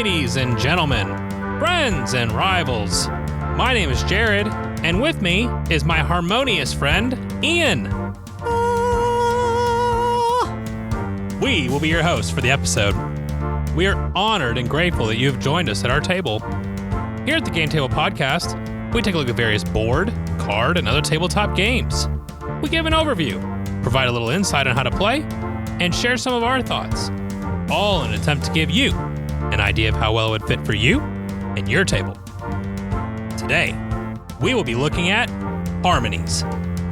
Ladies and gentlemen, friends and rivals, my name is Jared, and with me is my harmonious friend, Ian. We will be your hosts for the episode. We are honored and grateful that you have joined us at our table. Here at the Game Table Podcast, we take a look at various board, card, and other tabletop games. We give an overview, provide a little insight on how to play, and share some of our thoughts, all in an attempt to give you an idea of how well it would fit for you and your table. Today, we will be looking at Harmonies,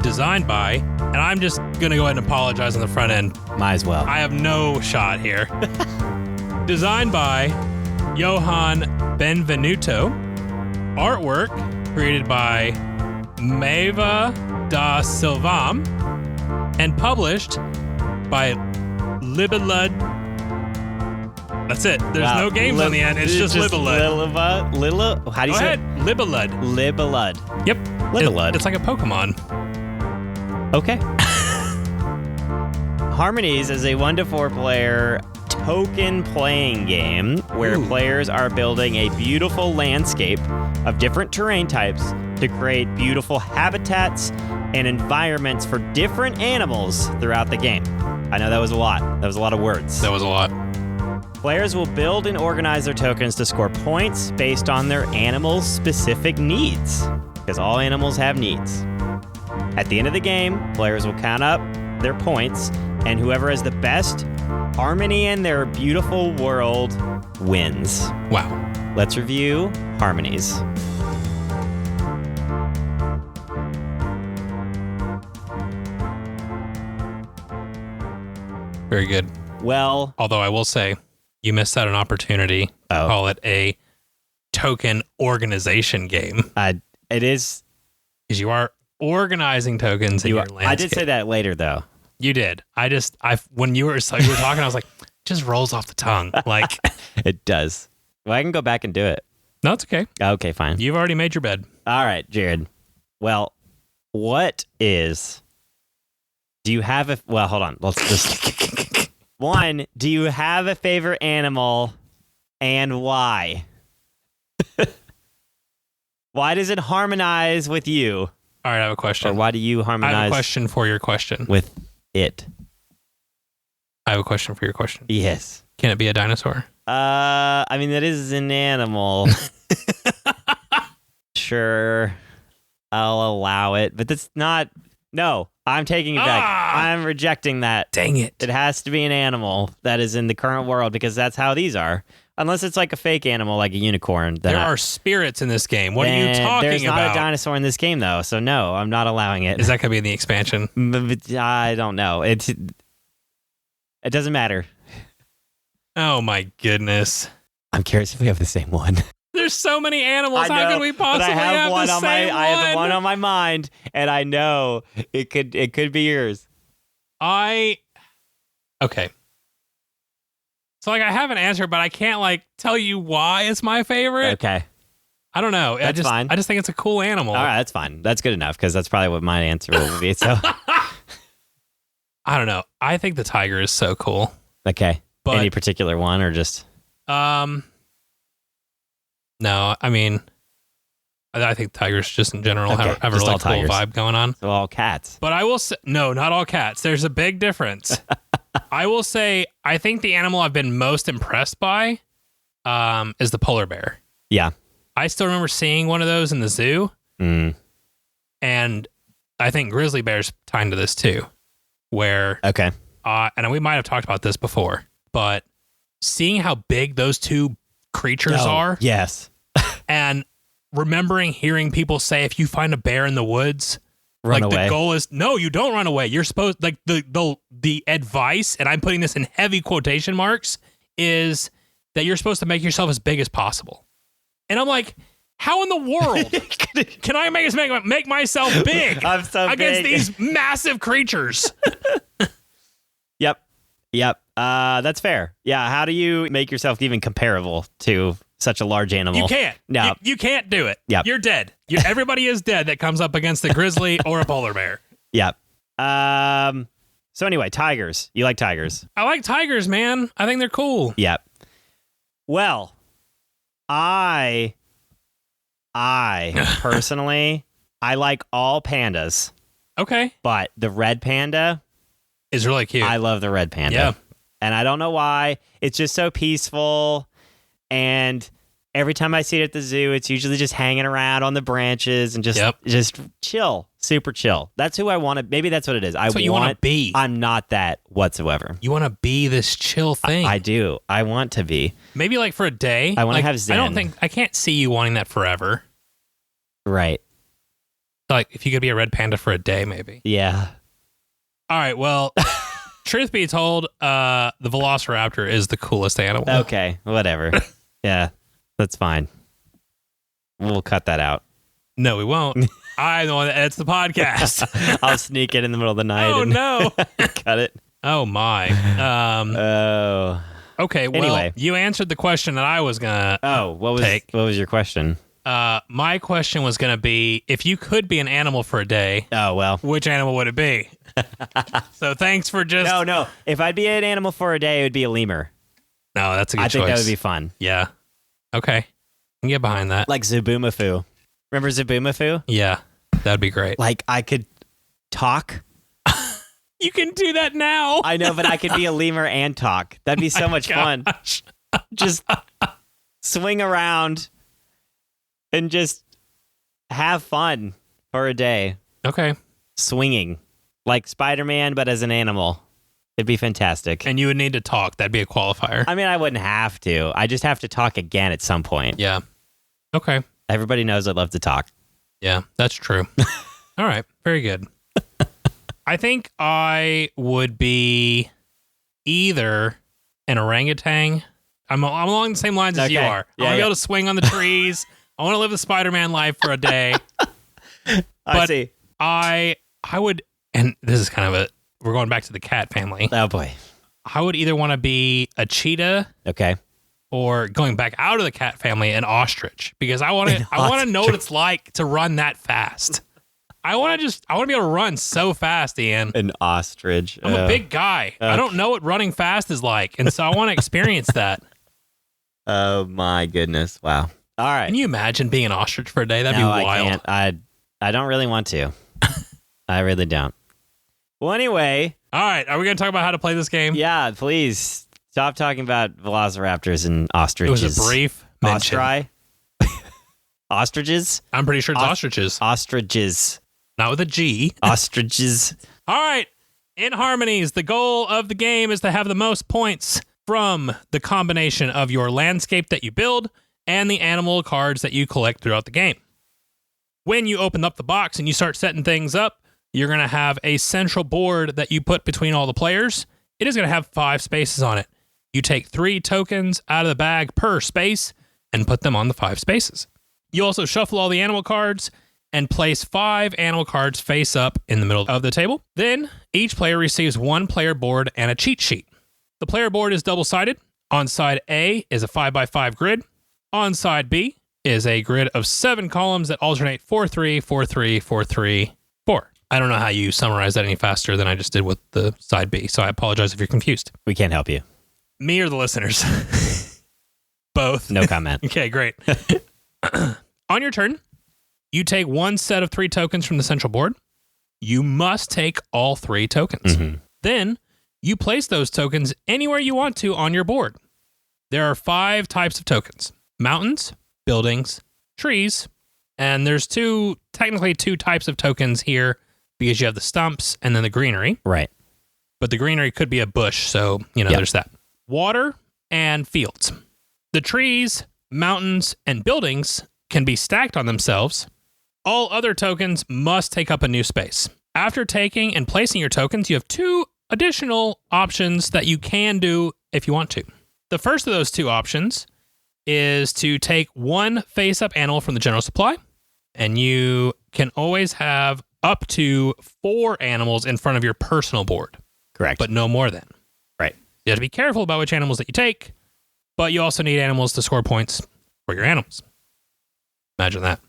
designed by, and I'm just going to go ahead and apologize on the front end. Might as well. I have no shot here. Designed by Johan Benvenuto. Artwork created by Meva da Silvam. And published by Libelud. That's it. There's no games on the end. It's just Libelud. How do you say it? Libelud. Libelud. Yep. Libelud. It's like a Pokemon. Okay. Harmonies is a 1-to-4 player token playing game where players are building a beautiful landscape of different terrain types to create beautiful habitats and environments for different animals throughout the game. I know that was a lot. That was a lot of words. That was a lot. Players will build and organize their tokens to score points based on their animal's specific needs, because all animals have needs. At the end of the game, players will count up their points, and whoever has the best harmony in their beautiful world wins. Wow. Let's review Harmonies. Very good. Well, although I will say, you missed out an opportunity to call it a token organization game. It is. Because you are organizing tokens in your landscape. I did say that later, though. You did. When you were talking, I was like, just rolls off the tongue. Like it does. Well, I can go back and do it. No, it's okay. Okay, fine. You've already made your bed. All right, Jared. Well, do you have hold on. Let's just... One, do you have a favorite animal and why? Why does it harmonize with you? All right, I have a question. Or why do you harmonize? I have a question for your question. With it. I have a question for your question. Yes. Can it be a dinosaur? I mean, that is an animal. Sure. I'll allow it, but that's not... No, I'm taking it back. I'm rejecting that. Dang it. It has to be an animal that is in the current world because that's how these are. Unless it's like a fake animal, like a unicorn. There are spirits in this game. What are you talking about? There's not a dinosaur in this game, though, so no, I'm not allowing it. Is that going to be in the expansion? I don't know. It doesn't matter. Oh, my goodness. I'm curious if we have the same one. There's so many animals. How could we possibly have the same one? I have one on my mind, and I know it could be yours. Okay. So, I have an answer, but I can't, tell you why it's my favorite. Okay. I don't know. That's fine. I just think it's a cool animal. All right, that's fine. That's good enough, because that's probably what my answer will be, so. I don't know. I think the tiger is so cool. Okay. But, any particular one, or just? No, I mean, I think tigers just in general have a really cool vibe going on. So all cats. But I will say, no, not all cats. There's a big difference. I will say, I think the animal I've been most impressed by is the polar bear. Yeah. I still remember seeing one of those in the zoo. Mm. And I think grizzly bear's tied to this too. Where, okay. And we might have talked about this before, but seeing how big those two creatures are. Yes. And remembering hearing people say, if you find a bear in the woods, run away. The goal is, no, you don't run away. You're supposed, the advice, and I'm putting this in heavy quotation marks, is that you're supposed to make yourself as big as possible. And I'm like, how in the world can I make myself big I'm so against big. these massive creatures? Yep. That's fair. Yeah. How do you make yourself even comparable to such a large animal? You can't. No. You can't do it. Yep. You're dead. Everybody is dead that comes up against a grizzly or a polar bear. Yep. So anyway, tigers. You like tigers? I like tigers, man. I think they're cool. Yep. Well, I personally, I like all pandas, Okay. but the red panda, Is really cute. I love the red panda. Yeah. And I don't know why. It's just so peaceful. And every time I see it at the zoo, it's usually just hanging around on the branches and just chill, super chill. That's who I want to. Maybe that's what it is. That's what you want to be. I'm not that whatsoever. You want to be this chill thing. I do. I want to be. Maybe like for a day. I want to like, have zen. I can't see you wanting that forever. Right. Like if you could be a red panda for a day, maybe. Yeah. All right. Well, truth be told, the velociraptor is the coolest animal. Okay. Whatever. Yeah. That's fine. We'll cut that out. No, we won't. I'm the one that edits the podcast. I'll sneak it in the middle of the night. Oh, no. Cut it. Oh, my. Oh. Okay, well, Anyway. you answered the question that I was going to What was your question? my question was going to be, if you could be an animal for a day, Oh, well. which animal would it be? So thanks for just... No. If I'd be an animal for a day, it would be a lemur. No, that's a good choice. I think that would be fun. Yeah. Okay. I can get behind that. Like Zubumafu. Remember Zubumafu? Yeah, that'd be great. Like I could talk. You can do that now. I know, but I could be a lemur and talk. That'd be so much fun. Just swing around and just have fun for a day. Okay. Swinging. Like Spider-Man, but as an animal. It'd be fantastic. And you would need to talk. That'd be a qualifier. I mean, I wouldn't have to. I just have to talk again at some point. Yeah. Okay. Everybody knows I love to talk. Yeah, that's true. All right. Very good. I think I would be either an orangutan. I'm along the same lines as you are. I want to be able to swing on the trees. I want to live the Spider-Man life for a day. I see. I would, and this is kind of we're going back to the cat family. Oh, boy. I would either want to be a cheetah. Okay. Or going back out of the cat family, an ostrich, because I want to know what it's like to run that fast. I want to be able to run so fast, Ian. An ostrich. I'm a big guy. I don't know what running fast is like, and so I want to experience that. Oh my goodness! Wow. All right. Can you imagine being an ostrich for a day? That'd be wild. I can't. I don't really want to. I really don't. Well, anyway. All right. Are we going to talk about how to play this game? Yeah, please. Stop talking about velociraptors and ostriches. It was a brief mention. Ostriches? I'm pretty sure it's ostriches. Ostriches. Not with a G. Ostriches. All right. In Harmonies, the goal of the game is to have the most points from the combination of your landscape that you build and the animal cards that you collect throughout the game. When you open up the box and you start setting things up, you're going to have a central board that you put between all the players. It is going to have 5 spaces on it. You take 3 tokens out of the bag per space and put them on the 5 spaces. You also shuffle all the animal cards and place 5 animal cards face up in the middle of the table. Then each player receives 1 player board and a cheat sheet. The player board is double-sided. On side A is a 5x5 grid. On side B is a grid of 7 columns that alternate 4-3, 4-3, 4-3, 4. I don't know how you summarize that any faster than I just did with the side B, so I apologize if you're confused. We can't help you. Me or the listeners? Both. No comment. Okay, great. On your turn, you take 1 set of 3 tokens from the central board. You must take all 3 tokens. Mm-hmm. Then you place those tokens anywhere you want to on your board. There are 5 types of tokens: mountains, buildings, trees, and there's technically two types of tokens here because you have the stumps and then the greenery. Right. But the greenery could be a bush, so, there's that. Water and fields. The trees, mountains, and buildings can be stacked on themselves. All other tokens must take up a new space. After taking and placing your tokens, you have 2 additional options that you can do if you want to. The first of those 2 options is to take 1 face-up animal from the general supply, and you can always have up to 4 animals in front of your personal board. Correct. But no more than. Right. You have to be careful about which animals that you take, but you also need animals to score points for your animals. Imagine that.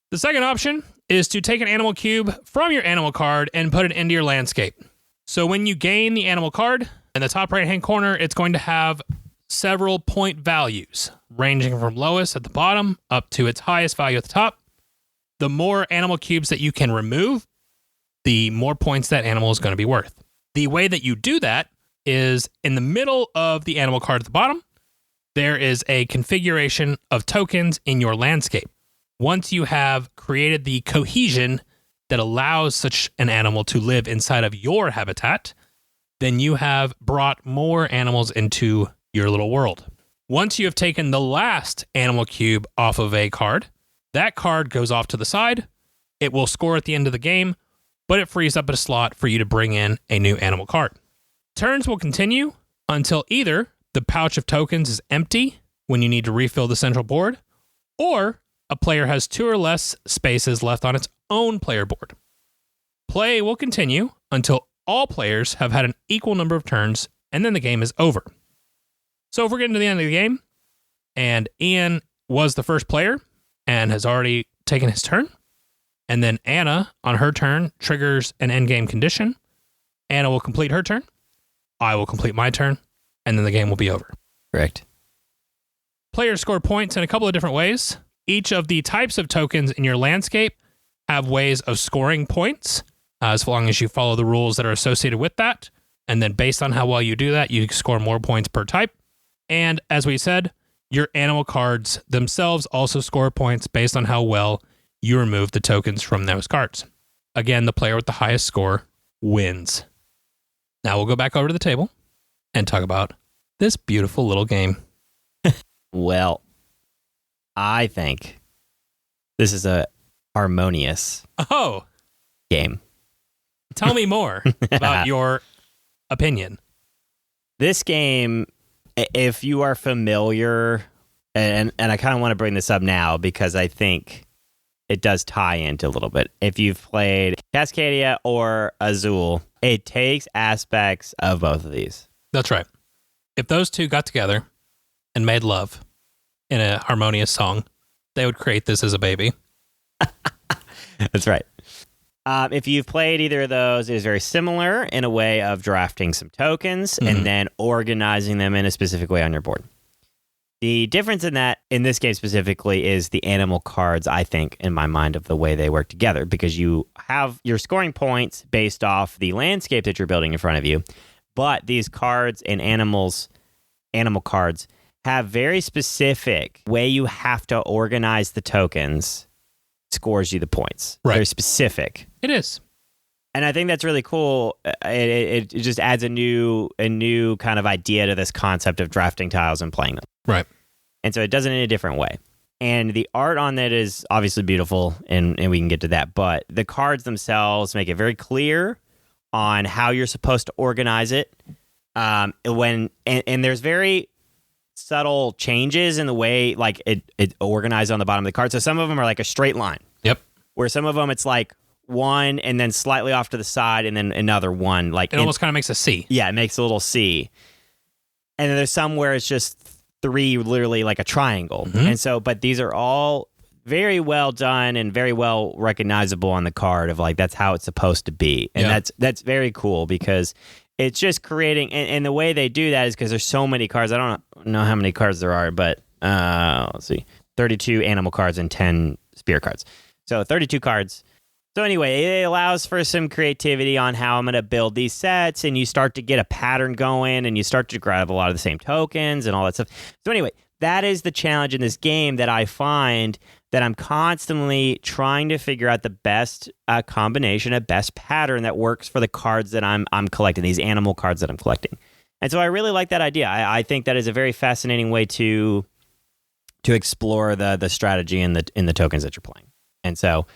The second option is to take an animal cube from your animal card and put it into your landscape. So when you gain the animal card, in the top right-hand corner, it's going to have several point values, ranging from lowest at the bottom up to its highest value at the top. The more animal cubes that you can remove, the more points that animal is going to be worth. The way that you do that is in the middle of the animal card at the bottom, there is a configuration of tokens in your landscape. Once you have created the cohesion that allows such an animal to live inside of your habitat, then you have brought more animals into your little world. Once you have taken the last animal cube off of a card, that card goes off to the side. It will score at the end of the game, but it frees up a slot for you to bring in a new animal card. Turns will continue until either the pouch of tokens is empty when you need to refill the central board, or a player has 2 or less spaces left on its own player board. Play will continue until all players have had an equal number of turns, and then the game is over. So if we're getting to the end of the game, and Ian was the first player and has already taken his turn, and then Anna, on her turn, triggers an endgame condition. Anna will complete her turn. I will complete my turn, and then the game will be over. Correct. Players score points in a couple of different ways. Each of the types of tokens in your landscape have ways of scoring points, as long as you follow the rules that are associated with that. And then based on how well you do that, you score more points per type. And as we said, your animal cards themselves also score points based on how well you remove the tokens from those cards. Again, the player with the highest score wins. Now we'll go back over to the table and talk about this beautiful little game. Well, I think this is a harmonious game. Tell me more about your opinion. This game, if you are familiar, and I kind of want to bring this up now because I think it does tie into a little bit. If you've played Cascadia or Azul, it takes aspects of both of these. That's right. If those two got together and made love in a harmonious song, they would create this as a baby. That's right. If you've played either of those, it is very similar in a way of drafting some tokens and then organizing them in a specific way on your board. The difference in that, in this game specifically, is the animal cards, I think, in my mind, of the way they work together, because you have your scoring points based off the landscape that you're building in front of you, but these cards and animal cards have very specific way you have to organize the tokens scores you the points. Right. Very specific. It is. And I think that's really cool. It just adds a new kind of idea to this concept of drafting tiles and playing them. Right. And so it does it in a different way. And the art on that is obviously beautiful, and we can get to that. But the cards themselves make it very clear on how you're supposed to organize it. And there's very subtle changes in the way like it organized on the bottom of the card. So some of them are like a straight line. Yep. Where some of them it's like one and then slightly off to the side and then another one. Like it almost kind of makes a C. Yeah, it makes a little C. And then there's some where it's just 3, literally like a triangle. Mm-hmm. And so, but these are all very well done and very well recognizable on the card of like, that's how it's supposed to be. And that's very cool because it's just creating, and the way they do that is because there's so many cards. I don't know how many cards there are, but let's see, 32 animal cards and 10 spear cards. So 32 cards. So anyway, it allows for some creativity on how I'm going to build these sets, and you start to get a pattern going, and you start to grab a lot of the same tokens and all that stuff. So anyway, that is the challenge in this game that I find that I'm constantly trying to figure out the best combination, a best pattern that works for the cards that I'm collecting, these animal cards that I'm collecting. And so I really like that idea. I think that is a very fascinating way to explore the strategy in the tokens that you're playing. And so,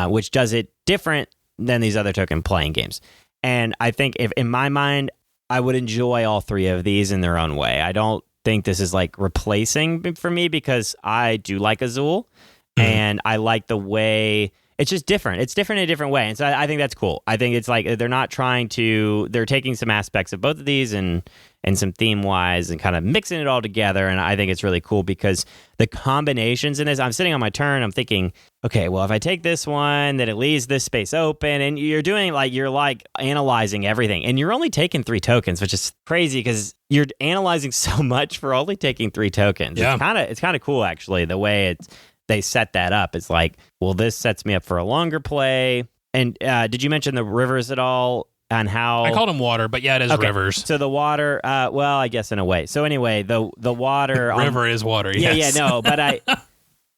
which does it different than these other token playing games. And I think if in my mind, I would enjoy all 3 of these in their own way. I don't think this is like replacing for me because I do like Azul and I like the way it's just different. It's different in a different way. And so I think that's cool. I think it's like they're taking some aspects of both of these and some theme-wise and kind of mixing it all together. And I think it's really cool because the combinations in this, I'm sitting on my turn, I'm thinking, okay, well, if I take this one, then it leaves this space open. And you're analyzing everything. And you're only taking 3 tokens, which is crazy because you're analyzing so much for only taking 3 tokens. Yeah. It's kind of cool, actually, the way they set that up. It's like, well, this sets me up for a longer play. And did you mention the rivers at all? On how I called them water, but yeah, it is rivers. So the water, well, I guess in a way. So anyway, the water river is water. Yes. Yeah, no, but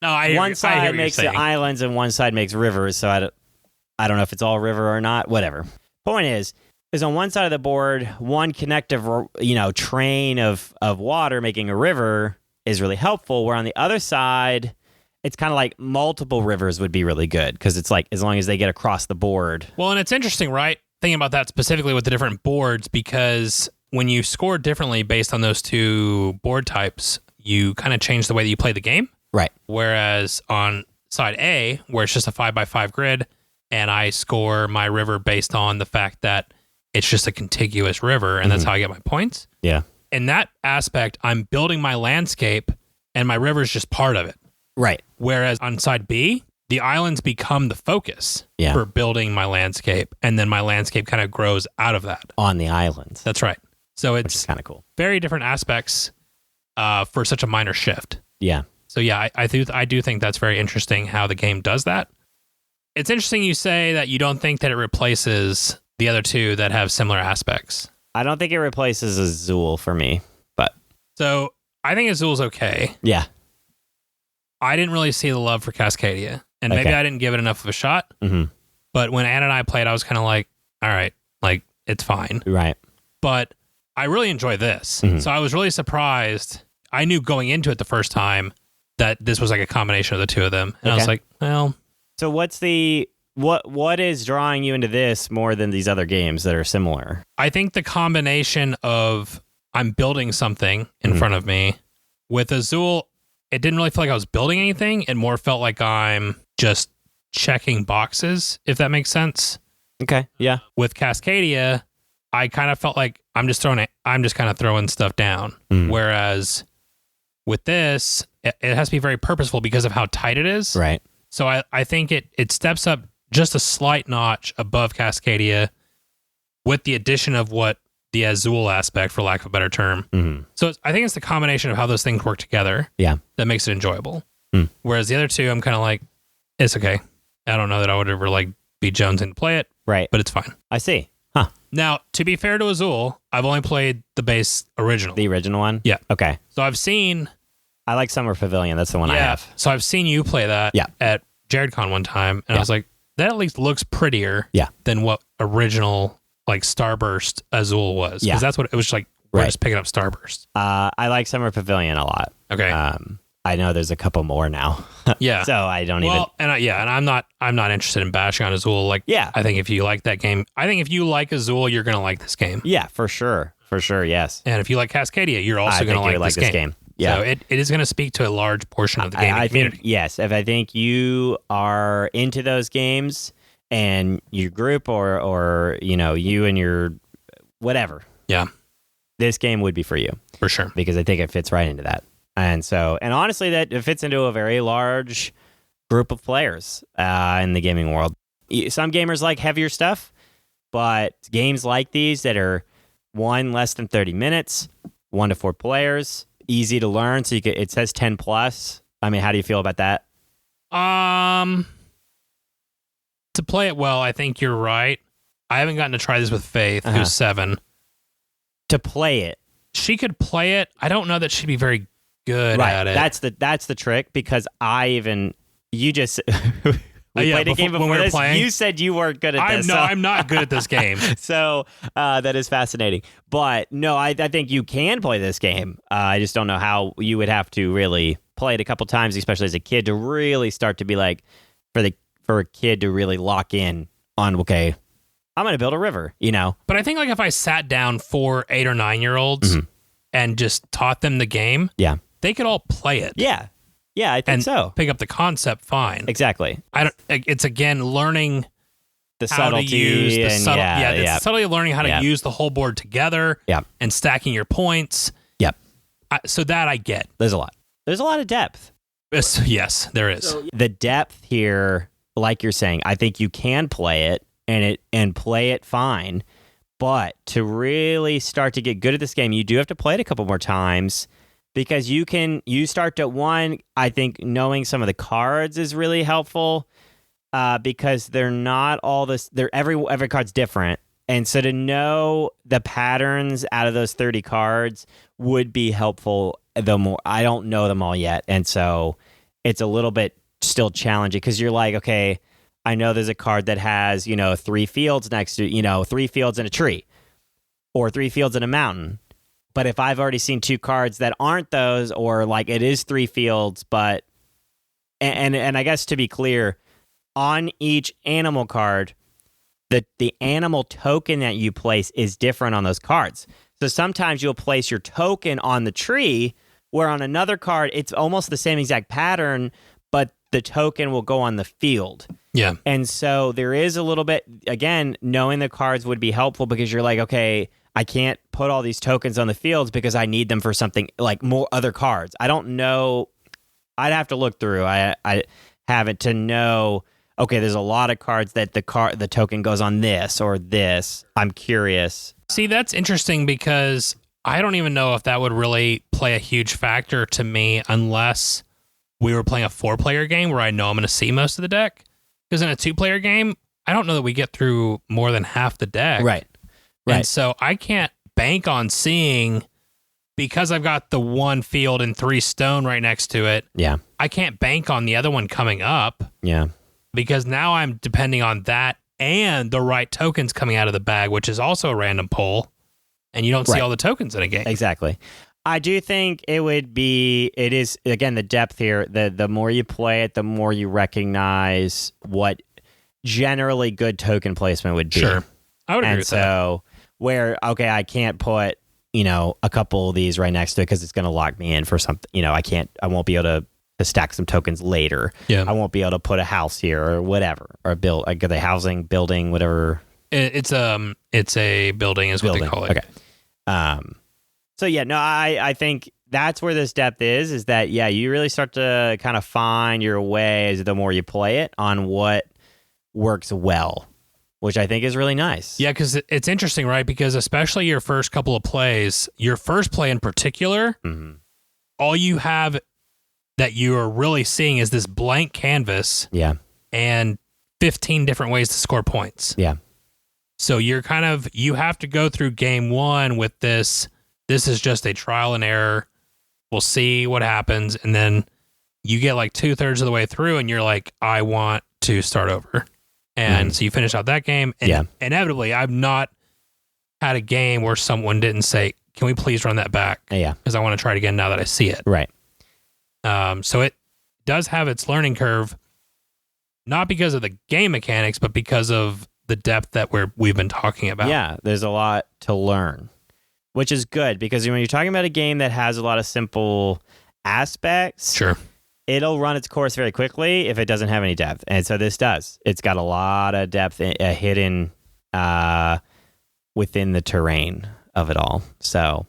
one side makes the islands and one side makes rivers. So I don't know if it's all river or not. Whatever. Point is on one side of the board, one connective, train of water making a river is really helpful. Where on the other side, it's kind of like multiple rivers would be really good because it's like as long as they get across the board. Well, and it's interesting, right? Thinking about that specifically with the different boards, because when you score differently based on those 2 board types, you kind of change the way that you play the game. Right. Whereas on side A, where it's just a 5x5 grid, and I score my river based on the fact that it's just a contiguous river, and that's how I get my points. Yeah. In that aspect, I'm building my landscape, and my river is just part of it. Right. Whereas on side B, the islands become the focus for building my landscape, and then my landscape kind of grows out of that. On the islands. That's right. So it's kind of cool. Very different aspects for such a minor shift. Yeah. So yeah, I do think that's very interesting how the game does that. It's interesting you say that you don't think that it replaces the other 2 that have similar aspects. I don't think it replaces Azul for me, but... So I think Azul's okay. Yeah. I didn't really see the love for Cascadia. And maybe I didn't give it enough of a shot. Mm-hmm. But when Anna and I played, I was kind of like, all right, like, it's fine. Right. But I really enjoy this. Mm-hmm. So I was really surprised. I knew going into it the first time that this was like a combination of the 2 of them. And I was like, well... So what is drawing you into this more than these other games that are similar? I think the combination of I'm building something in front of me. With Azul, it didn't really feel like I was building anything. It more felt like I'm just checking boxes, if that makes sense. Okay, yeah. With Cascadia, I kind of felt like I'm just kind of throwing stuff down. Whereas with this, it has to be very purposeful because of how tight it is. Right. So I think it steps up just a slight notch above Cascadia with the addition of what the Azul aspect, for lack of a better term. Mm-hmm. So I think it's the combination of how those things work together that makes it enjoyable. Whereas the other 2, I'm kind of like, it's okay. I don't know that I would ever like be jonesing to play it. Right. But it's fine. I see. Huh. Now, to be fair to Azul, I've only played the base original. The original one? Yeah. Okay. So I've seen... I like Summer Pavilion. That's the one I have. So I've seen you play that at JaredCon one time, and I was like, that at least looks prettier than what original like Starburst Azul was. Because that's what it was like. We're just picking up Starburst. I like Summer Pavilion a lot. Okay. I know there's a couple more now. Yeah. So I don't even. And I'm not interested in bashing on Azul. Like, I think if you like that game, I think if you like Azul, you're gonna like this game. Yeah, for sure. For sure. Yes. And if you like Cascadia, you're also gonna like this game. Yeah. So it is going to speak to a large portion of the gaming community. Yes. If I think you are into those games and your group or you and your whatever. Yeah. This game would be for you. For sure. Because I think it fits right into that. And honestly, that it fits into a very large group of players in the gaming world. Some gamers like heavier stuff, but games like these that are less than 30 minutes, 1 to 4 players, easy to learn. So it says 10 plus. I mean, how do you feel about that? To play it well, I think you're right. I haven't gotten to try this with Faith, who's 7. To play it. She could play it. I don't know that she'd be very good at it. That's the trick, because you just we played a game before when we were this. Playing, you said you weren't good at this. I'm not good at this game. So that is fascinating. But no, I think you can play this game. I just don't know how. You would have to really play it a couple times, especially as a kid, to really start to be like, for a kid to really lock in on, okay, I'm going to build a river, But I think like if I sat down 4, 8, or 9-year-olds and just taught them the game, they could all play it. Yeah. Yeah, I think and so. pick up the concept fine. Exactly. It's again learning The how to subtlety use the and the subtlety of learning how to use the whole board together and stacking your points. Yep. So that I get. There's a lot. There's a lot of depth. Yes, there is. So, the depth here, like you're saying, I think you can play it and play it fine. But to really start to get good at this game, you do have to play it a couple more times because you start to I think knowing some of the cards is really helpful because they're not all this. Every card's different. And so to know the patterns out of those 30 cards would be helpful. The more I don't know them all yet. And so it's a little bit still challenging because you're like, okay, I know there's a card that has, 3 fields next to, 3 fields and a tree or 3 fields and a mountain. But if I've already seen 2 cards that aren't those, or like it is 3 fields, but, and I guess to be clear, on each animal card, the animal token that you place is different on those cards. So sometimes you'll place your token on the tree, where on another card, it's almost the same exact pattern, but the token will go on the field. Yeah. And so there is a little bit, again, knowing the cards would be helpful because you're like, okay, I can't put all these tokens on the fields because I need them for something like more other cards. I don't know. I'd have to look through. I haven't to know, okay, there's a lot of cards that the token goes on this or this. I'm curious. See, that's interesting because I don't even know if that would really play a huge factor to me unless we were playing a 4-player game where I know I'm going to see most of the deck. Because in a 2-player game, I don't know that we get through more than half the deck. Right. And so I can't bank on seeing, because I've got the 1 field and 3 stone right next to it. Yeah. I can't bank on the other one coming up. Yeah. Because now I'm depending on that and the right tokens coming out of the bag, which is also a random pull. And you don't see all the tokens in a game. Exactly. I do think it is, again, the depth here. The more you play it, the more you recognize what generally good token placement would be. Sure. I would agree with that. And so where, okay, I can't put, a couple of these right next to it because it's going to lock me in for something. I won't be able to stack some tokens later. Yeah. I won't be able to put a house here or whatever, or build, like the housing, building, whatever. It's a building is what they call it. Okay. So yeah, no, I think that's where this depth is that, yeah, you really start to kind of find your way the more you play it on what works well, which I think is really nice. Yeah, because it's interesting, right? Because especially your first couple of plays, your first play in particular, all you have that you are really seeing is this blank canvas. Yeah. And 15 different ways to score points. Yeah. So you have to go through game 1 with this. This is just a trial and error. We'll see what happens. And then you get like 2/3 of the way through and you're like, I want to start over. And so you finish out that game. And inevitably, I've not had a game where someone didn't say, can we please run that back? Yeah. Because I want to try it again now that I see it. Right. So it does have its learning curve, not because of the game mechanics, but because of the depth that we've been talking about. Yeah, there's a lot to learn, which is good because when you're talking about a game that has a lot of simple aspects, sure, it'll run its course very quickly if it doesn't have any depth. And so this does. It's got a lot of depth hidden within the terrain of it all. So,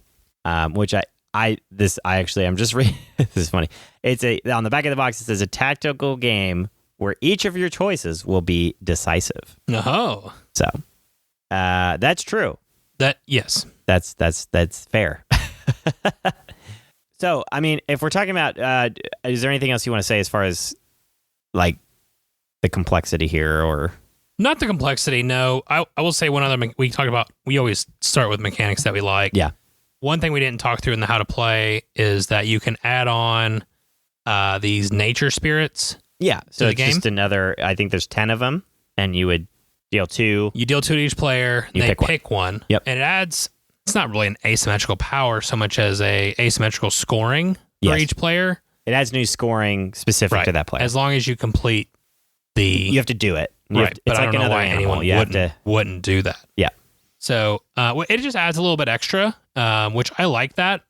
which I'm just reading. This is funny. It's on the back of the box. It says a tactical game where each of your choices will be decisive. Oh, so that's true. Yes, that's fair. So, I mean, if we're talking about, is there anything else you want to say as far as like the complexity here, or not the complexity? No, I will say one other. We always start with mechanics that we like. Yeah. One thing we didn't talk through in the how to play is that you can add on these nature spirits. Yeah, so it's game. just another, I think there's 10 of them, and you would deal 2. You deal 2 to each player, and they pick one. Yep. And it adds, it's not really an asymmetrical power so much as a asymmetrical scoring for each player. It adds new scoring specific to that player. As long as you complete You have to do it. Right, but I don't know why anyone wouldn't do that. Yeah. So it just adds a little bit extra, which I like that,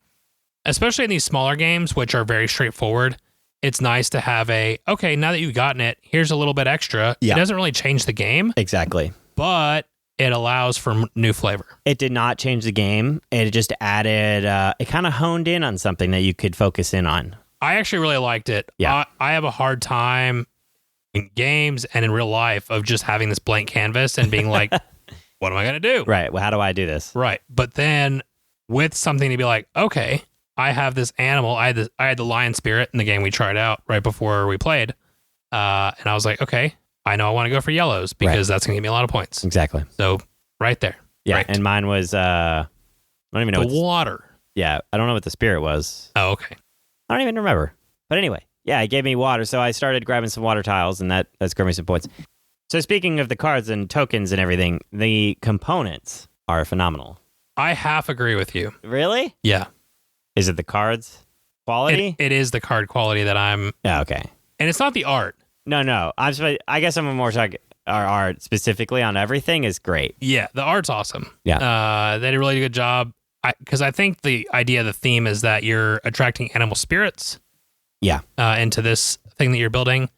especially in these smaller games, which are very straightforward. it's nice to have okay, now that you've gotten it, here's a little bit extra. Yeah. It doesn't really change the game, Exactly. but it allows for new flavor. It did not change the game. It just added, it kind of honed in on something that you could focus in on. I actually really liked it. Yeah. I have a hard time in games and in real life of just having this blank canvas and being like, what am I going to do? Right. Well, how do I do this? Right. But then with something to be like, okay, I have this animal. I had the lion spirit in the game we tried out right before we played. And I was like, okay, I know I want to go for yellows because that's going to give me a lot of points. Exactly. So right there. Yeah. Right. And mine was, I don't even know the water. Yeah. I don't know what the spirit was. Oh, okay. I don't even remember. But anyway, yeah, it gave me water. So I started grabbing some water tiles and that scored me some points. So speaking of the cards and tokens and everything, the components are phenomenal. I half agree with you. Really? Yeah. Is it the cards quality? It is the card quality that I'm. Yeah, okay. And it's not the art. No. I guess I'm more talking our art specifically on everything is great. Yeah, the art's awesome. Yeah. They did a really good job. Because I think the idea, the theme is that you're attracting animal spirits. Yeah. Into this thing that you're building.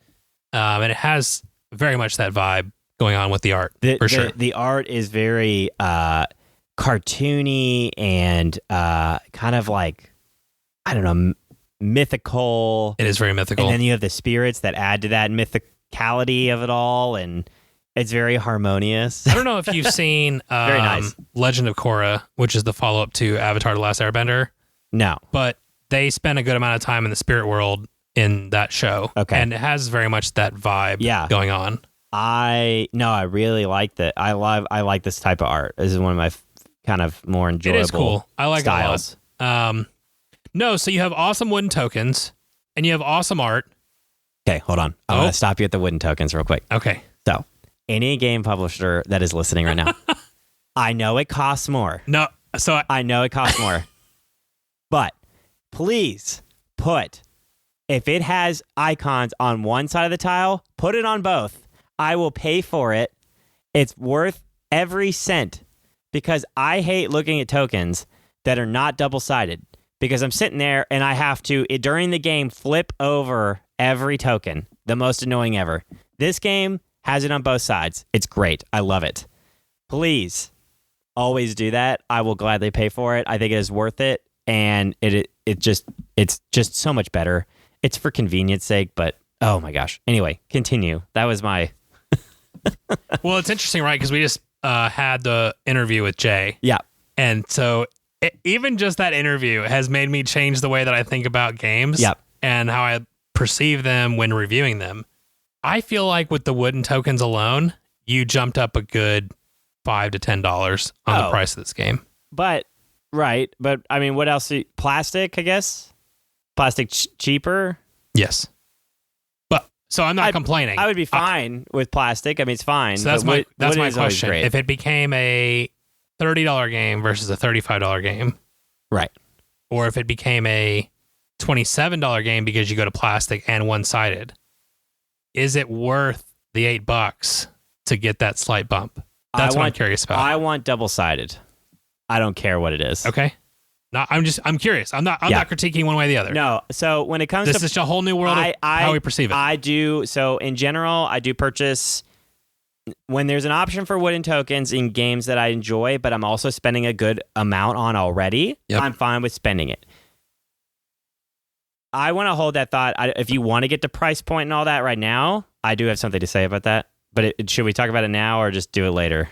And it has very much that vibe going on with the art, for sure. The art is very cartoony and kind of like, I don't know, mythical. It is very mythical. And then you have the spirits that add to that mythicality of it all, and it's very harmonious. I don't know if you've seen Very nice. Legend of Korra, which is the follow-up to Avatar: The Last Airbender. No. But they spend a good amount of time in the spirit world in that show. Okay. And it has very much that vibe going on. I really like that. I like this type of art. This is one of my kind of more enjoyable It is cool. I like styles. it a lot. No, so you have awesome wooden tokens and you have awesome art. Okay, hold on. I'm going to stop you at the wooden tokens real quick. Okay. So, any game publisher that is listening right now, I know it costs more. No, so I know it costs more. But please if it has icons on one side of the tile, put it on both. I will pay for it. It's worth every cent because I hate looking at tokens that are not double-sided because I'm sitting there and I have to, during the game, flip over every token. The most annoying ever. This game has it on both sides. It's great. I love it. Please always do that. I will gladly pay for it. I think it is worth it. And it's just so much better. It's for convenience sake, but oh my gosh. Anyway, continue. That was my... Well, it's interesting, right? Because we just had the interview with Jay. Yeah. And so even just that interview has made me change the way that I think about games and how I perceive them when reviewing them. I feel like with the wooden tokens alone, you jumped up a good $5 to $10 on the price of this game. But I mean, what else? Plastic, I guess. Plastic cheaper. Yes. But so I'm not complaining. I would be fine with plastic. I mean, it's fine. So that's my question. If If it became a $30 game versus a $35 game, right? Or if it became a $27 game because you go to plastic and one-sided, is it worth the $8 to get that slight bump? That's what I'm curious about. I want double-sided. I don't care what it is. Okay. No, I'm curious. I'm not critiquing one way or the other. No. So when it comes this is a whole new world of how we perceive it. I do. So in general, I do purchase when there's an option for wooden tokens in games that I enjoy, but I'm also spending a good amount on already. Yep. I'm fine with spending it. I want to hold that thought. If you want to get to price point and all that right now, I do have something to say about that. But should we talk about it now or just do it later?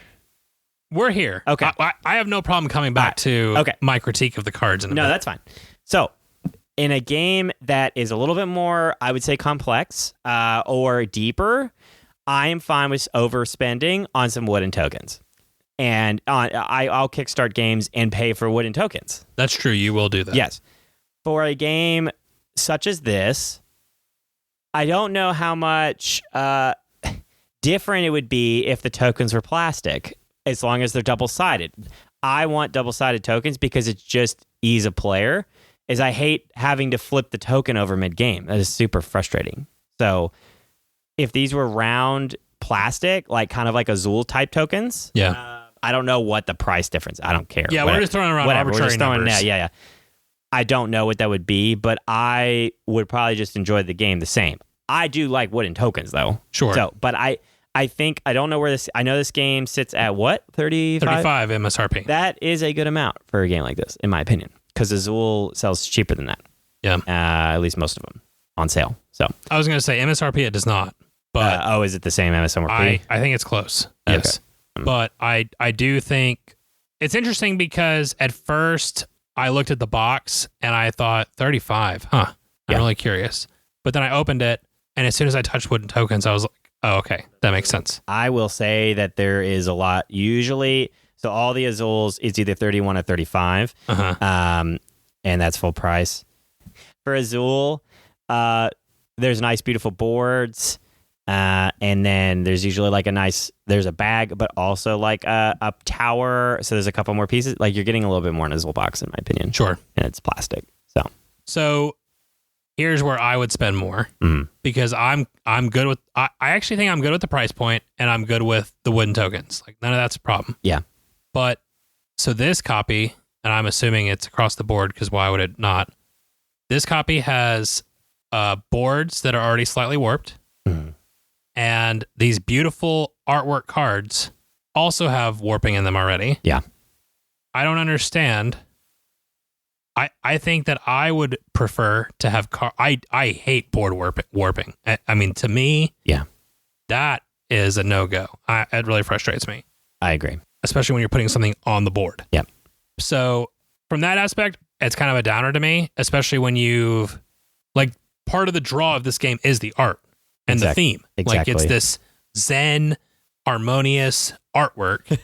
We're here. Okay. I have no problem coming back to my critique of the cards. No, that's fine. So, in a game that is a little bit more, I would say, complex or deeper, I am fine with overspending on some wooden tokens. And I'll kickstart games and pay for wooden tokens. That's true. You will do that. Yes. For a game such as this, I don't know how much different it would be if the tokens were plastic. As long as they're double-sided. I want double-sided tokens because it's just ease of player. I hate having to flip the token over mid-game. That is super frustrating. So if these were round plastic, like kind of like Azul type tokens, I don't know what the price difference. I don't care. Yeah, we're just throwing around arbitrary numbers. Yeah. I don't know what that would be, but I would probably just enjoy the game the same. I do like wooden tokens though. Sure. So, but I think I don't know where this. I know this game sits at what 35. 35 MSRP. That is a good amount for a game like this, in my opinion, because Azul sells cheaper than that. Yeah. At least most of them on sale. So I was going to say MSRP. It does not. But is it the same MSRP? I think it's close. Yes. Okay. But I do think it's interesting because at first I looked at the box and I thought 35. Huh. I'm really curious. But then I opened it, and as soon as I touched wooden tokens, I was like, oh, okay, that makes sense. I will say that there is a lot. Usually, so all the Azuls, it's either 31 or 35. And that's full price. For Azul, there's nice, beautiful boards. And then there's usually like there's a bag, but also like a tower. So there's a couple more pieces. Like you're getting a little bit more in a Azul box, in my opinion. Sure. And it's plastic. So here's where I would spend more because I'm good with, I actually think I'm good with the price point, and I'm good with the wooden tokens. Like none of that's a problem. Yeah. But so this copy, and I'm assuming it's across the board because why would it not? This copy has boards that are already slightly warped. And these beautiful artwork cards also have warping in them already. Yeah. I don't understand. I think that I would prefer to have I hate board warping. I mean, to me, that is a no-go. It really frustrates me. I agree. Especially when you're putting something on the board. Yeah. So from that aspect, it's kind of a downer to me, especially when you've, like, part of the draw of this game is the art. And the theme. Exactly. Like it's this zen, harmonious artwork.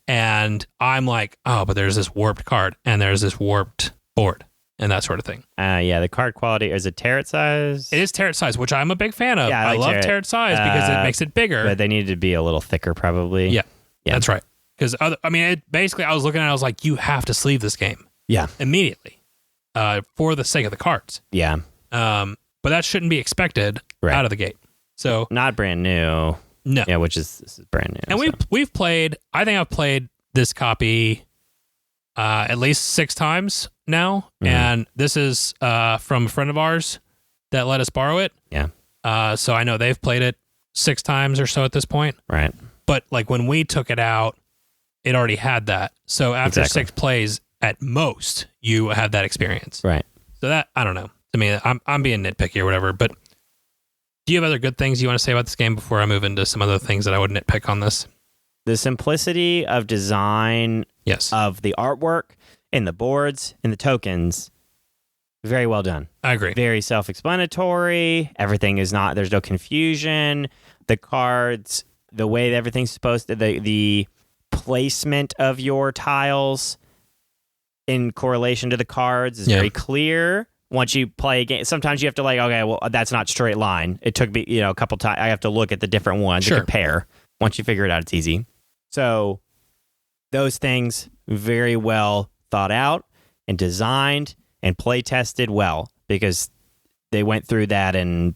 And I'm like, oh, but there's this warped card and there's this warped board and that sort of thing. The card quality, is it Tarot size? It is Tarot size, which I'm a big fan of. Yeah, I love Tarot size because it makes it bigger. But they need to be a little thicker probably. Yeah. That's right. Because basically I was looking at it, I was like, you have to sleeve this game. Yeah. Immediately. For the sake of the cards. Yeah. But that shouldn't be expected out of the gate. So not brand new. No. Yeah, this is brand new. And we've played, I think I've played this copy at least 6 times now. And this is from a friend of ours that let us borrow it. Yeah. So I know they've played it 6 times or so at this point. Right. But like when we took it out, it already had that. So after 6 plays at most, you have that experience. Right. So that, I don't know. I mean, I'm being nitpicky or whatever, but do you have other good things you want to say about this game before I move into some other things that I would nitpick on this? The simplicity of design of the artwork and the boards and the tokens, very well done. I agree. Very self-explanatory. Everything is not, there's no confusion. The cards, the way that everything's supposed to, the placement of your tiles in correlation to the cards is very clear. Once you play a game, sometimes you have to like, okay, well, that's not straight line. It took me, a couple times. I have to look at the different ones to compare. Once you figure it out, it's easy. So those things very well thought out and designed and play tested well because they went through that and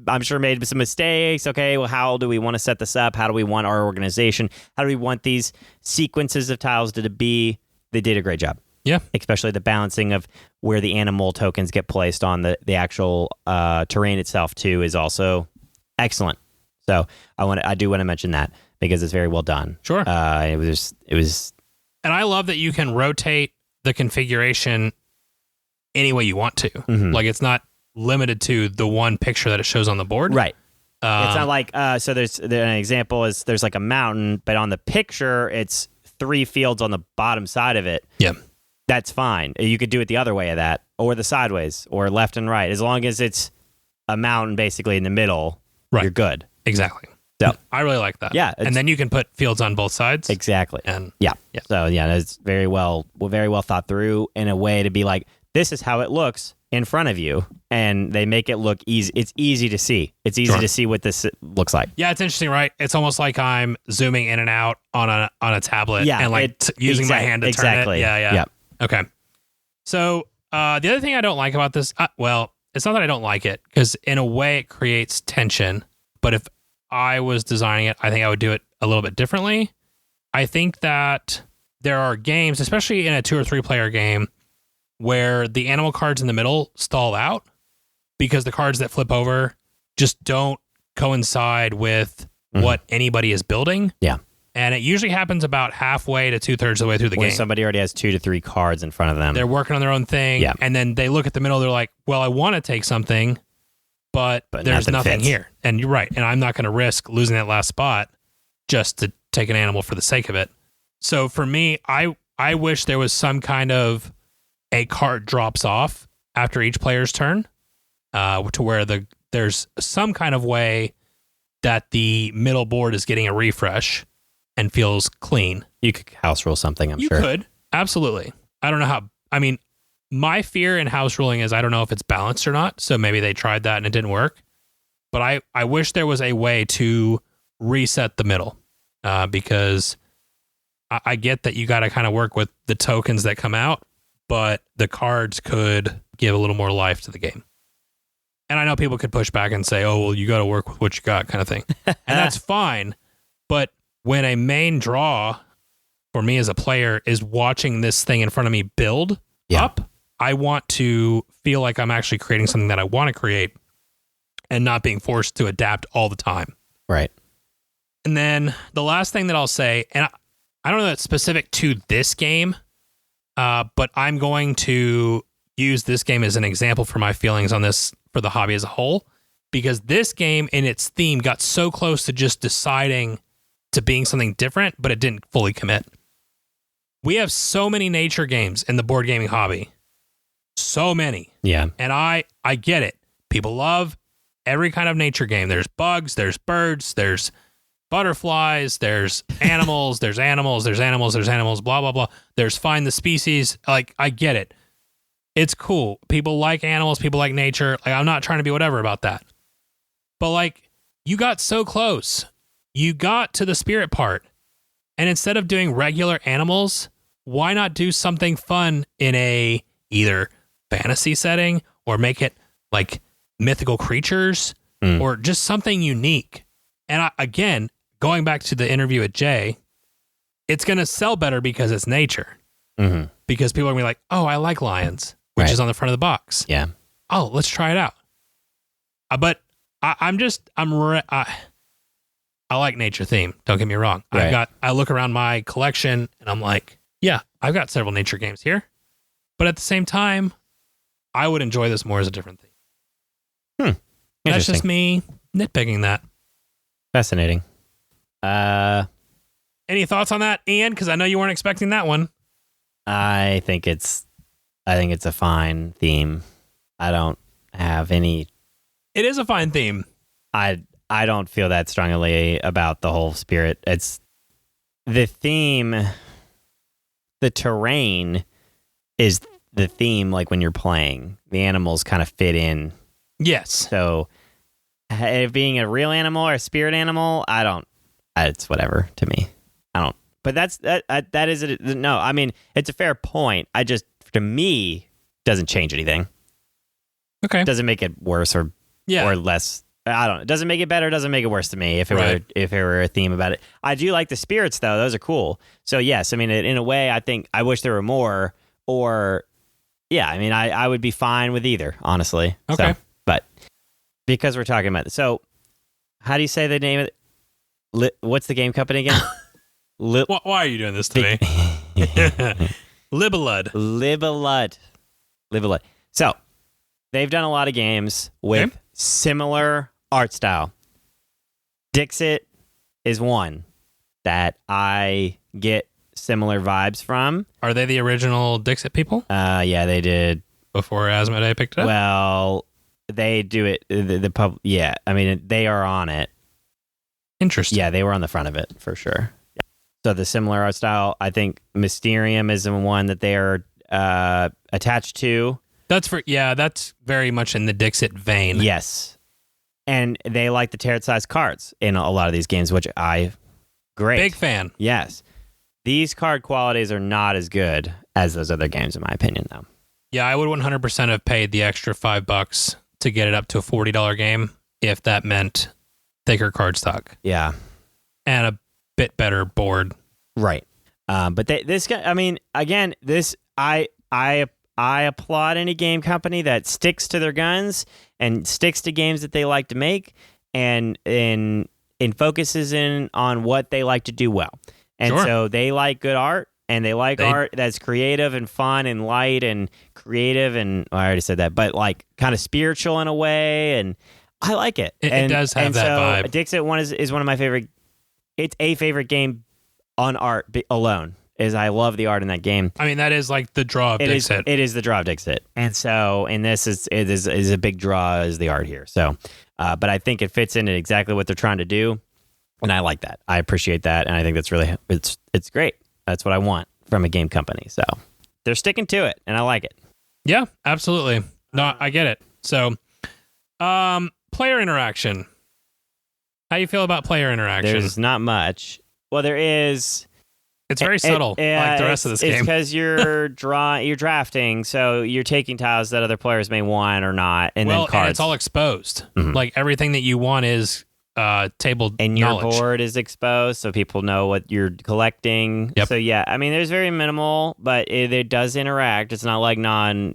I'm sure made some mistakes. Okay, well, how do we want to set this up? How do we want our organization? How do we want these sequences of tiles to be? They did a great job. Yeah. Especially the balancing of where the animal tokens get placed on the actual terrain itself too is also excellent. So I do want to mention that because it's very well done. Sure. It was. And I love that you can rotate the configuration any way you want to. Mm-hmm. Like it's not limited to the one picture that it shows on the board. Right. It's not like so. An example is there's like a mountain, but on the picture it's 3 fields on the bottom side of it. Yeah. That's fine. You could do it the other way of that, or the sideways, or left and right. As long as it's a mountain basically in the middle, you're good. Exactly. So I really like that. Yeah. And then you can put fields on both sides. Exactly. And yeah. So it's very well thought through in a way to be like, this is how it looks in front of you. And they make it look easy. It's easy to see. It's easy to see what this looks like. Yeah, it's interesting, right? It's almost like I'm zooming in and out on a tablet and like using my hand to turn it. Yeah. Yep. Okay. So the other thing I don't like about this, well, it's not that I don't like it, because in a way it creates tension. But if I was designing it, I think I would do it a little bit differently. I think that there are games, especially in a 2 or 3 player game, where the animal cards in the middle stall out because the cards that flip over just don't coincide with what anybody is building. Yeah. And it usually happens about halfway to 2/3 of the way through the Where game. somebody already has 2 to 3 cards in front of them. They're working on their own thing. Yeah. And then they look at the middle. They're like, well, I want to take something, but there's nothing fits here. And you're right. And I'm not going to risk losing that last spot just to take an animal for the sake of it. So for me, I wish there was some kind of a card drops off after each player's turn to where there's some kind of way that the middle board is getting a refresh and feels clean. You could house rule something, I'm you sure. You could. Absolutely. I don't know how. I mean, my fear in house ruling is I don't know if it's balanced or not. So maybe they tried that and it didn't work. But I wish there was a way to reset the middle because I get that you got to kind of work with the tokens that come out, but the cards could give a little more life to the game. And I know people could push back and say, oh, well, you got to work with what you got kind of thing. And that's fine. But when a main draw for me as a player is watching this thing in front of me build up, I want to feel like I'm actually creating something that I want to create and not being forced to adapt all the time. Right. And then the last thing that I'll say, and I don't know that's specific to this game, but I'm going to use this game as an example for my feelings on this for the hobby as a whole, because this game in its theme got so close to just deciding to being something different, but it didn't fully commit. We have so many nature games in the board gaming hobby. So many. Yeah. And I get it. People love every kind of nature game. There's bugs, there's birds, there's butterflies, there's animals, there's animals, blah, blah, blah. There's find the species. Like, I get it. It's cool. People like animals, people like nature. Like, I'm not trying to be whatever about that. But like, you got so close. You got to the spirit part. And instead of doing regular animals, why not do something fun in a either fantasy setting or make it like mythical creatures or just something unique? And again, going back to the interview with Jay, it's going to sell better because it's nature. Mm-hmm. Because people are going to be like, oh, I like lions, which is on the front of the box. Yeah. Oh, let's try it out. But I like nature theme. Don't get me wrong. Right. I look around my collection and I'm like, yeah, I've got several nature games here. But at the same time, I would enjoy this more as a different theme. That's just me nitpicking that. Fascinating. Any thoughts on that, Ian? Because I know you weren't expecting that one. I think it's a fine theme. I don't have any. It is a fine theme. I don't feel that strongly about the whole spirit. It's the theme. The terrain is the theme. Like when you're playing, the animals kind of fit in. Yes. So, being a real animal or a spirit animal, it's whatever to me. I don't. But that is it. No, I mean, it's a fair point. To me, doesn't change anything. Okay. Doesn't make it worse or less. I don't know. It doesn't make it better. It doesn't make it worse to me if it were a theme about it. I do like the spirits though. Those are cool. So yes, I mean, in a way, I think I wish there were more. Or yeah, I mean, I would be fine with either, honestly. Okay. So, but because we're talking about it, so how do you say the name of it? What's the game company again? Why are you doing this to me? Libelud. So they've done a lot of games with similar art style. Dixit is one that I get similar vibes from. Are they the original Dixit people? Yeah, they did. Before Asmodee picked it up? Well, they do it. The pub. Yeah, I mean, they are on it. Interesting. Yeah, they were on the front of it for sure. Yeah. So the similar art style, I think Mysterium is the one that they are attached to. That's very much in the Dixit vein. Yes. And they like the tarot-sized cards in a lot of these games, which great. Big fan. Yes. These card qualities are not as good as those other games, in my opinion, though. Yeah, I would 100% have paid the extra $5 to get it up to a $40 game if that meant thicker cardstock. Yeah. And a bit better board. Right. But this guy, I mean, again, this, I I applaud any game company that sticks to their guns and sticks to games that they like to make and focuses in on what they like to do well. And so they like good art, and they like art that's creative and fun and light and creative and I already said that, but like kind of spiritual in a way, and I like it. It does have that vibe. Dixit one is one of my favorite. It's a favorite game on art alone. I love the art in that game. I mean, that is like the draw of Dixit. It is the draw of Dixit. And so, in this, it is a big draw as the art here. So, but I think it fits into exactly what they're trying to do. And I like that. I appreciate that. And I think that's really, it's great. That's what I want from a game company. So, they're sticking to it. And I like it. Yeah, absolutely. No, I get it. So, player interaction. How do you feel about player interaction? There's not much. Well, there is. It's very subtle, like the rest of this game. It's because you're drafting, so you're taking tiles that other players may want or not, and then cards. And it's all exposed. Mm-hmm. Like everything that you want is table and knowledge. Your board is exposed, so people know what you're collecting. Yep. So yeah, I mean, there's very minimal, but it does interact. It's not like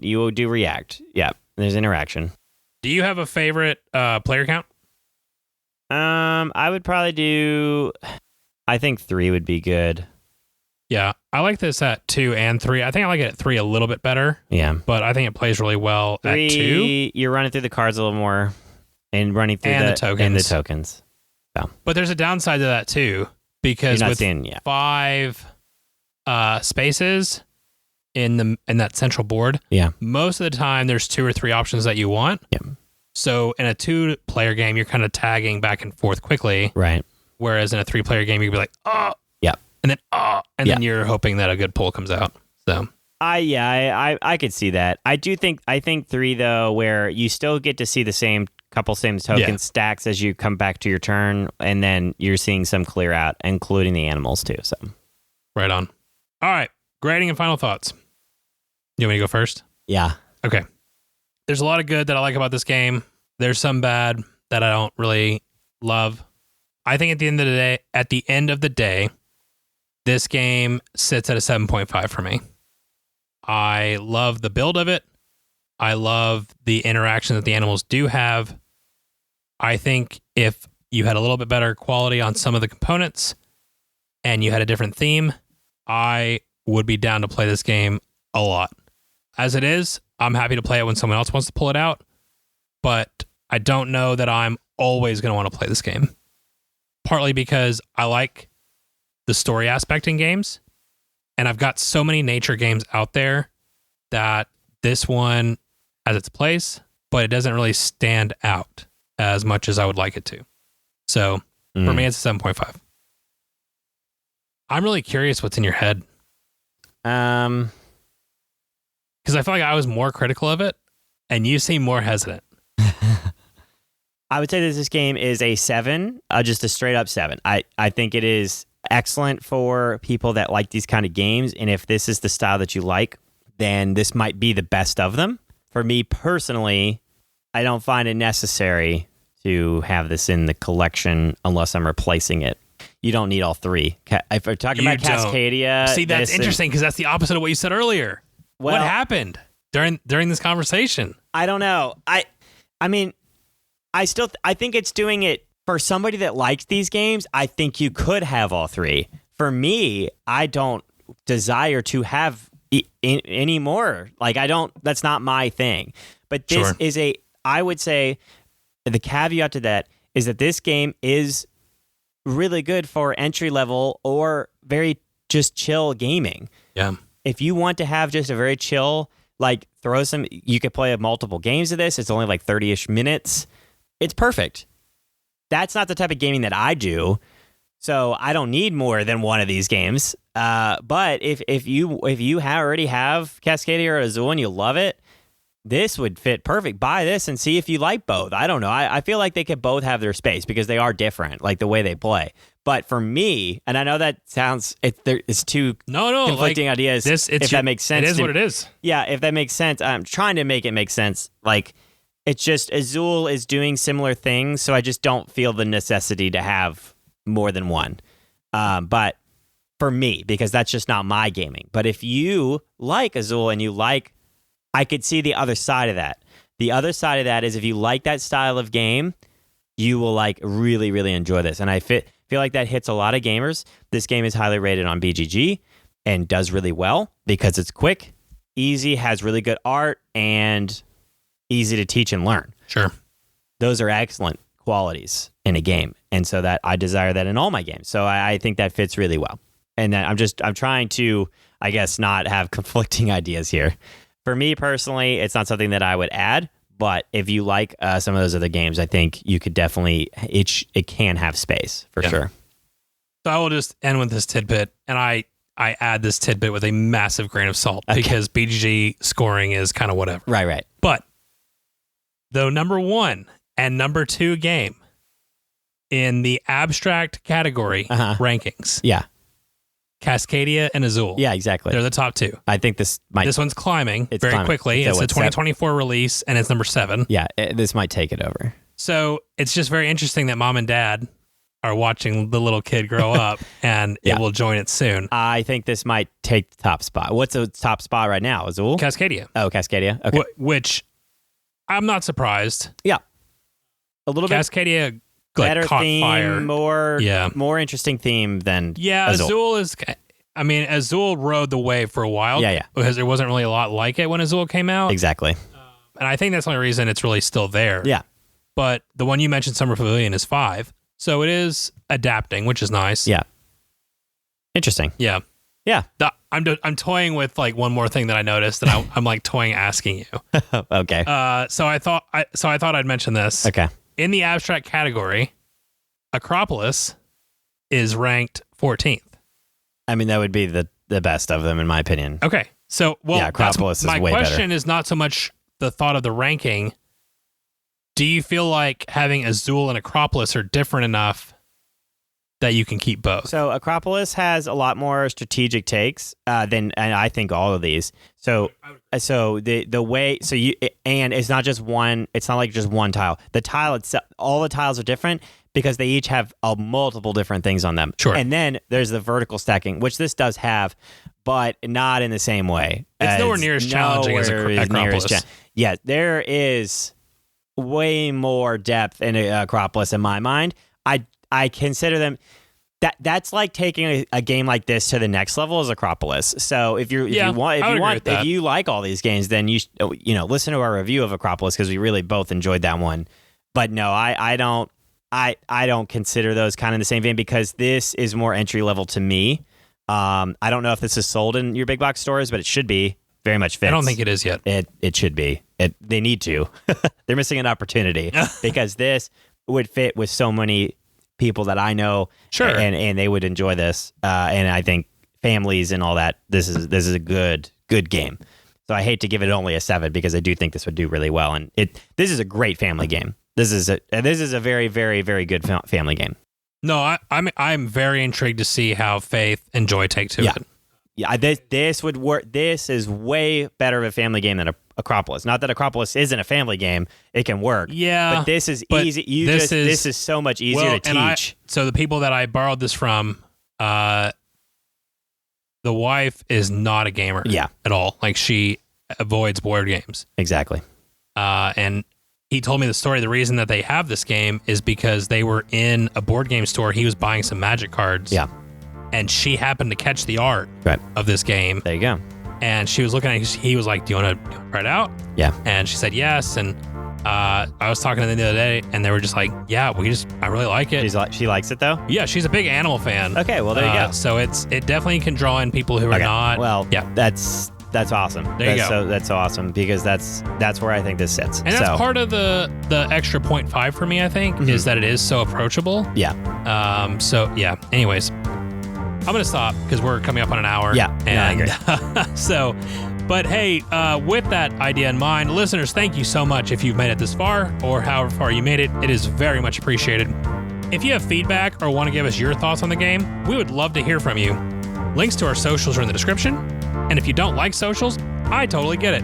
you do react. Yeah, there's interaction. Do you have a favorite player count? I would probably do. I think 3 would be good. Yeah, I like this at 2 and 3. I think I like it at 3 a little bit better. Yeah, but I think it plays really well 3, at 2. You're running through the cards a little more and running through the tokens. So. But there's a downside to that too, because with 5 spaces in that central board, most of the time there's 2 or 3 options that you want. Yeah. So in a 2-player game, you're kind of tagging back and forth quickly. Right. Whereas in a 3-player game, you'd be like, oh, yeah, and then then you're hoping that a good pull comes out. So I could see that. I think 3 though, where you still get to see the same token stacks as you come back to your turn, and then you're seeing some clear out, including the animals too. So right on. All right, grading and final thoughts. You want me to go first? Yeah. Okay. There's a lot of good that I like about this game. There's some bad that I don't really love. I think at the end of the day, this game sits at a 7.5 for me. I love the build of it. I love the interaction that the animals do have. I think if you had a little bit better quality on some of the components and you had a different theme, I would be down to play this game a lot. As it is, I'm happy to play it when someone else wants to pull it out, but I don't know that I'm always going to want to play this game. Partly because I like the story aspect in games, and I've got so many nature games out there that this one has its place, but it doesn't really stand out as much as I would like it to. So for me, it's a 7.5. I'm really curious what's in your head. Because I feel like I was more critical of it, and you seem more hesitant. I would say that this game is a 7, just a straight up 7. I think it is excellent for people that like these kind of games, and if this is the style that you like, then this might be the best of them. For me personally, I don't find it necessary to have this in the collection unless I'm replacing it. You don't need all 3. If we're talking about Cascadia... See, that's interesting because that's the opposite of what you said earlier. Well, what happened during this conversation? I don't know. I mean... I think it's doing it for somebody that likes these games. I think you could have all 3. For me, I don't desire to have any more. Like that's not my thing. But this is I would say the caveat to that is that this game is really good for entry level or very just chill gaming. Yeah. If you want to have just a very chill, like you could play multiple games of this. It's only like 30-ish minutes. It's perfect. That's not the type of gaming that I do, so I don't need more than one of these games. But if you already have Cascadia or Azul and you love it, this would fit perfect. Buy this and see if you like both. I don't know. I feel like they could both have their space because they are different, like the way they play. But for me, and I know that sounds it's two conflicting ideas. If that makes sense, it is what it is. Yeah, if that makes sense, I'm trying to make it make sense. Like. It's just Azul is doing similar things, so I just don't feel the necessity to have more than one. But for me, because that's just not my gaming. But if you like Azul and you like I could see the other side of that. The other side of that is if you like that style of game, you will like really, really enjoy this. And I feel like that hits a lot of gamers. This game is highly rated on BGG and does really well because it's quick, easy, has really good art, and easy to teach and learn. Sure. Those are excellent qualities in a game. And so that I desire that in all my games. So I think that fits really well. And then I'm trying to, I guess, not have conflicting ideas here. For me personally, it's not something that I would add, but if you like some of those other games, I think you could definitely, it can have space for sure. So I will just end with this tidbit, and I add this tidbit with a massive grain of salt because BGG scoring is kind of whatever. Right. But the number 1 and number 2 game in the abstract category rankings. Yeah. Cascadia and Azul. Yeah, exactly. They're the top 2. I think this one's climbing very quickly. So it's a 2024 release, and it's number 7. Yeah, this might take it over. So it's just very interesting that mom and dad are watching the little kid grow up, and it will join it soon. I think this might take the top spot. What's the top spot right now? Azul? Cascadia. Oh, Cascadia. Okay. Which I'm not surprised. Yeah. A little bit. Cascadia Better caught theme, fire. more interesting theme than Azul is. I mean, Azul rode the wave for a while. Yeah. Because there wasn't really a lot like it when Azul came out. Exactly. And I think that's the only reason it's really still there. Yeah. But the one you mentioned, Summer Pavilion, is 5. So it is adapting, which is nice. Yeah. Interesting. Yeah. Yeah. I'm toying with like one more thing that I noticed, and I'm like toying asking you. Okay. So I thought I'd mention this. Okay. In the abstract category, Acropolis is ranked 14th. I mean, that would be the best of them, in my opinion. Okay. So, Acropolis is way better. My question is not so much the thought of the ranking. Do you feel like having Azul and Acropolis are different enough that you can keep both? So Acropolis has a lot more strategic takes than, and I think all of these. So the way, so you, and it's not just one, it's not like just one tile. The tile itself, all the tiles are different because they each have multiple different things on them. Sure. And then there's the vertical stacking, which this does have, but not in the same way. It's nowhere near as challenging as Acropolis. Yeah, there is way more depth in Acropolis in my mind. I consider them that's like taking a game like this to the next level as Acropolis. So if you like all these games, then you listen to our review of Acropolis because we really both enjoyed that one. But no, I don't consider those kind of the same vein because this is more entry level to me. I don't know if this is sold in your big box stores, but it should be. Very much fits. I don't think it is yet. It should be. They need to. They're missing an opportunity because this would fit with so many people that I know. Sure. And they would enjoy this. And I think families and all that. This is a good game. So I hate to give it only a 7 because I do think this would do really well. And this is a great family game. This is a very, very, very good family game. No, I'm very intrigued to see how Faith and Joy take to it. Yeah, this would work. This is way better of a family game than Acropolis. Not that Acropolis isn't a family game; it can work. Yeah, but this is easy. This is so much easier to teach. So the people that I borrowed this from, the wife is not a gamer. Yeah, at all. Like she avoids board games. Exactly. And he told me the story. The reason that they have this game is because they were in a board game store. He was buying some Magic cards. Yeah. And she happened to catch the art of this game. There you go. And she was looking at it. He was like, do you want to try it out? Yeah. And she said yes. And I was talking to them the other day, and they were just like, yeah, I really like it. She likes it, though? Yeah, she's a big animal fan. Okay, well, there you go. So it definitely can draw in people who are not. Well, yeah, that's awesome. There you go. That's so awesome because that's where I think this sits. And that's part of the extra 0.5 for me, I think, is that it is so approachable. Yeah. So, yeah. Anyways. I'm going to stop because we're coming up on an hour. Yeah. And I agree. so, but hey, with that idea in mind, listeners, thank you so much if you've made it this far or however far you made it. It is very much appreciated. If you have feedback or want to give us your thoughts on the game, we would love to hear from you. Links to our socials are in the description. And if you don't like socials, I totally get it.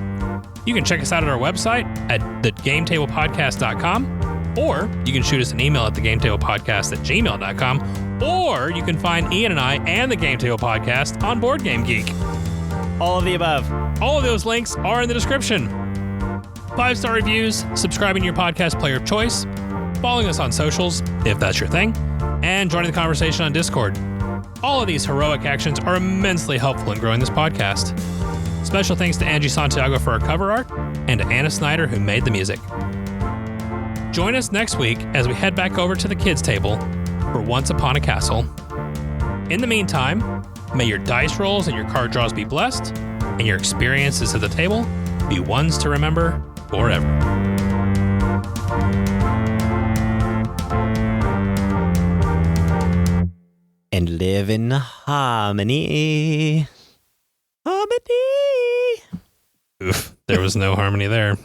You can check us out at our website at thegametablepodcast.com. Or you can shoot us an email at thegametablepodcast@gmail.com. Or you can find Ian and I and the Game Table Podcast on Board Game Geek. All of the above. All of those links are in the description. 5-star reviews, subscribing to your podcast player of choice, following us on socials, if that's your thing, and joining the conversation on Discord. All of these heroic actions are immensely helpful in growing this podcast. Special thanks to Angie Santiago for our cover art, and to Anna Snyder who made the music. Join us next week as we head back over to the kids' table for Once Upon a Castle. In the meantime, may your dice rolls and your card draws be blessed, and your experiences at the table be ones to remember forever. And live in harmony. Harmony. Oof, there was no harmony there.